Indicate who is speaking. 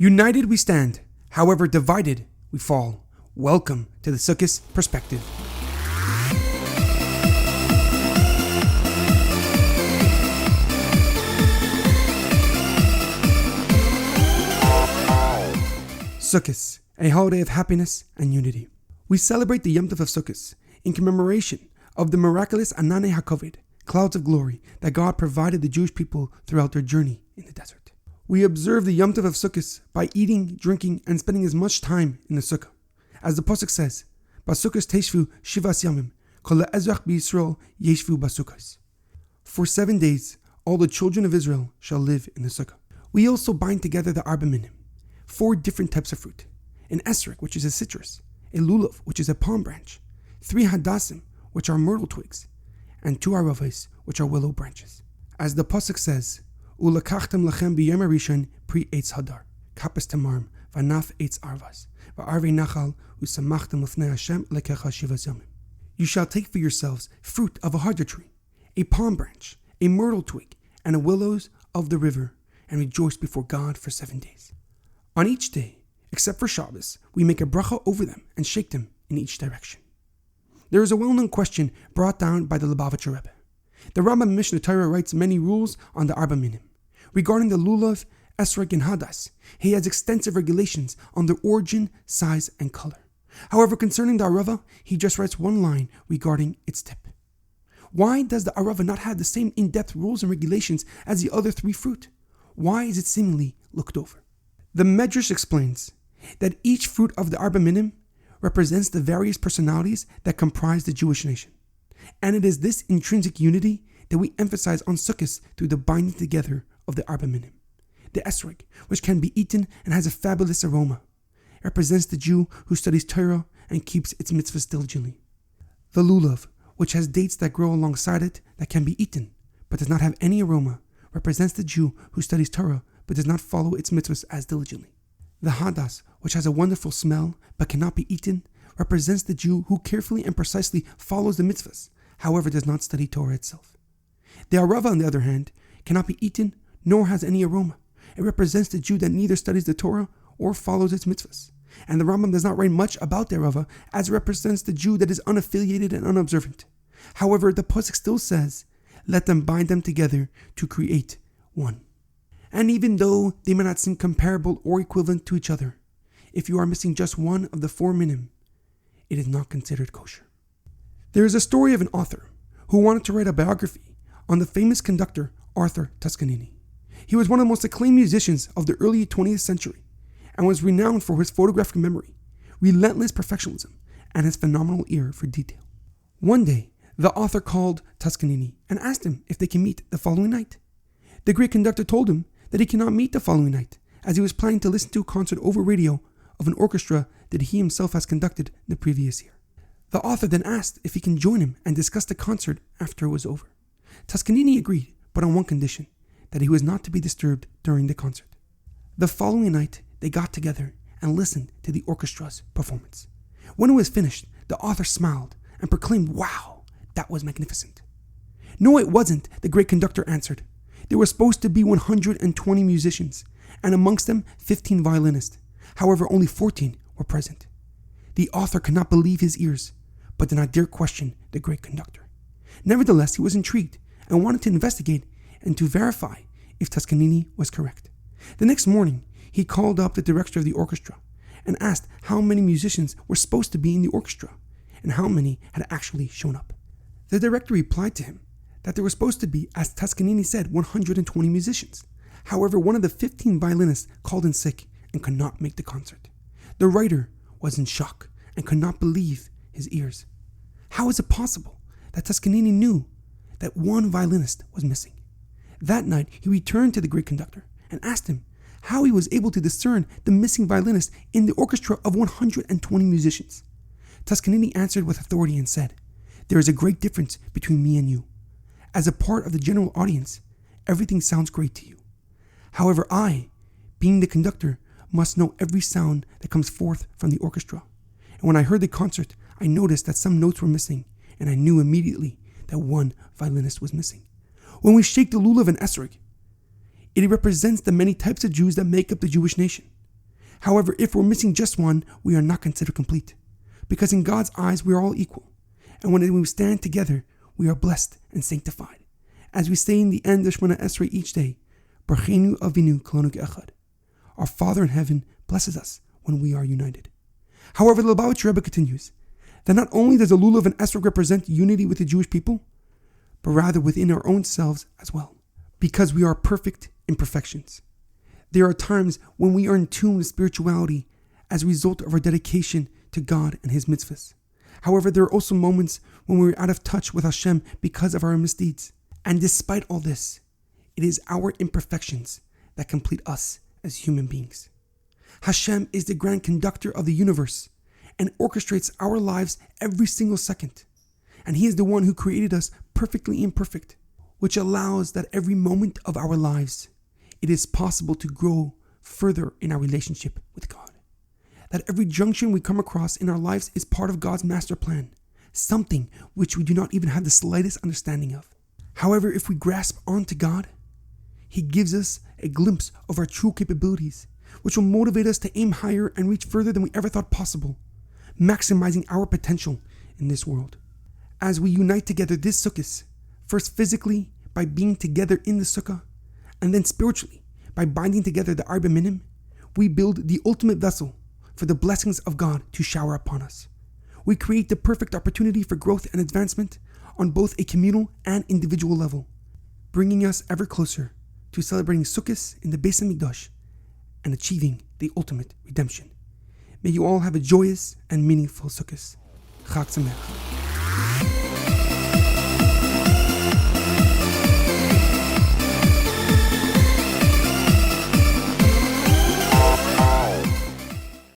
Speaker 1: United we stand, however divided we fall. Welcome to the Sukkos Perspective. Sukkos, a holiday of happiness and unity. We celebrate the Yom Tov of Sukkos in commemoration of the miraculous Ananei HaKavod, clouds of glory that God provided the Jewish people throughout their journey in the desert. We observe the Yom Tov of Sukkos by eating, drinking, and spending as much time in the sukkah. As the pasuk says, "Basukkos teishvu shivas yamim, kol ha'ezrach b'Yisrael yeshvu basukkos." For 7 days, all the children of Israel shall live in the sukkah. We also bind together the Arba Minim, 4 different types of fruit: an Esrog, which is a citrus; a Lulav, which is a palm branch; 3 Hadassim, which are myrtle twigs; and 2 Aravas, which are willow branches. As the pasuk says, "Ulakachtem lachem b'yom harishon pri eitz hadar, kapes tamarim, v'naf eitz arvas, v'arvei nachal usamachtem lefnei Hashem lekecha shivas yamim." You shall take for yourselves fruit of a hadar tree, a palm branch, a myrtle twig, and a willows of the river, and rejoice before God for 7 days. On each day, except for Shabbos, we make a bracha over them and shake them in each direction. There is a well-known question brought down by the Lubavitcher Rebbe. The Rambam Mishnah Torah writes many rules on the Arba Minim. Regarding the Lulav, Esrog, and Hadassim, he has extensive regulations on their origin, size, and color. However, concerning the Arava, he just writes one line regarding its tip. Why does the Arava not have the same in-depth rules and regulations as the other 3 fruit? Why is it seemingly looked over? The Medrash explains that each fruit of the Arba Minim represents the various personalities that comprise the Jewish nation. And it is this intrinsic unity that we emphasize on Sukkos through the binding together of the Arba Minim. The Esrog, which can be eaten and has a fabulous aroma, represents the Jew who studies Torah and keeps its mitzvahs diligently. The Lulav, which has dates that grow alongside it that can be eaten but does not have any aroma, represents the Jew who studies Torah but does not follow its mitzvahs as diligently. The Hadas, which has a wonderful smell but cannot be eaten, represents the Jew who carefully and precisely follows the mitzvahs, however does not study Torah itself. The Arava, on the other hand, cannot be eaten nor has any aroma. It represents the Jew that neither studies the Torah or follows its mitzvahs. And the Rambam does not write much about the Arava, as it represents the Jew that is unaffiliated and unobservant. However, the pasuk still says, "Let them bind them together to create one." And even though they may not seem comparable or equivalent to each other, if you are missing just one of the 4 minim, it is not considered kosher. There is a story of an author who wanted to write a biography on the famous conductor Arthur Toscanini. He was one of the most acclaimed musicians of the early 20th century and was renowned for his photographic memory, relentless perfectionism, and his phenomenal ear for detail. One day, the author called Toscanini and asked him if they can meet the following night. The great conductor told him that he cannot meet the following night, as he was planning to listen to a concert over radio of an orchestra that he himself has conducted the previous year. The author then asked if he can join him and discuss the concert after it was over. Toscanini agreed, but on one condition, that he was not to be disturbed during the concert. The following night, they got together and listened to the orchestra's performance. When it was finished, the author smiled and proclaimed, "Wow, that was magnificent." "No, it wasn't," the great conductor answered. "There were supposed to be 120 musicians, and amongst them 15 violinists. However, only 14 were present." The author could not believe his ears, but did not dare question the great conductor. Nevertheless, he was intrigued and wanted to investigate and to verify if Toscanini was correct. The next morning, he called up the director of the orchestra and asked how many musicians were supposed to be in the orchestra and how many had actually shown up. The director replied to him that there were supposed to be, as Toscanini said, 120 musicians. However, one of the 15 violinists called in sick and could not make the concert. The writer was in shock and could not believe his ears. How is it possible that Toscanini knew that one violinist was missing? That night, he returned to the great conductor and asked him how he was able to discern the missing violinist in the orchestra of 120 musicians. Toscanini answered with authority and said, "There is a great difference between me and you. As a part of the general audience, everything sounds great to you. However, I, being the conductor, must know every sound that comes forth from the orchestra. And when I heard the concert, I noticed that some notes were missing, and I knew immediately that one violinist was missing. When we shake the Lulav and Esrog, it represents the many types of Jews that make up the Jewish nation. However, if we're missing just one, we are not considered complete. Because in God's eyes, we are all equal. And when we stand together, we are blessed and sanctified. As we say in the end of Shemona Esrei each day, Barchenu Avinu Kolonu Echad. Our Father in heaven blesses us when we are united. However, the Lubavitcher Rebbe continues that not only does the Lulav and Esrog represent unity with the Jewish people, but rather within our own selves as well, because we are perfect imperfections. There are times when we are in tune with spirituality as a result of our dedication to God and His mitzvahs. However, there are also moments when we are out of touch with Hashem because of our misdeeds. And despite all this, it is our imperfections that complete us as human beings. Hashem is the grand conductor of the universe and orchestrates our lives every single second. And He is the one who created us perfectly imperfect, which allows that every moment of our lives, it is possible to grow further in our relationship with God. That every junction we come across in our lives is part of God's master plan, something which we do not even have the slightest understanding of. However, if we grasp onto God, He gives us a glimpse of our true capabilities, which will motivate us to aim higher and reach further than we ever thought possible, maximizing our potential in this world. As we unite together this sukkah, first physically by being together in the sukkah, and then spiritually by binding together the Arba Minim, we build the ultimate vessel for the blessings of God to shower upon us. We create the perfect opportunity for growth and advancement on both a communal and individual level, bringing us ever closer to celebrating Sukkos in the Beis HaMikdash and achieving the ultimate redemption. May you all have a joyous and meaningful Sukkos. Chag Sameach.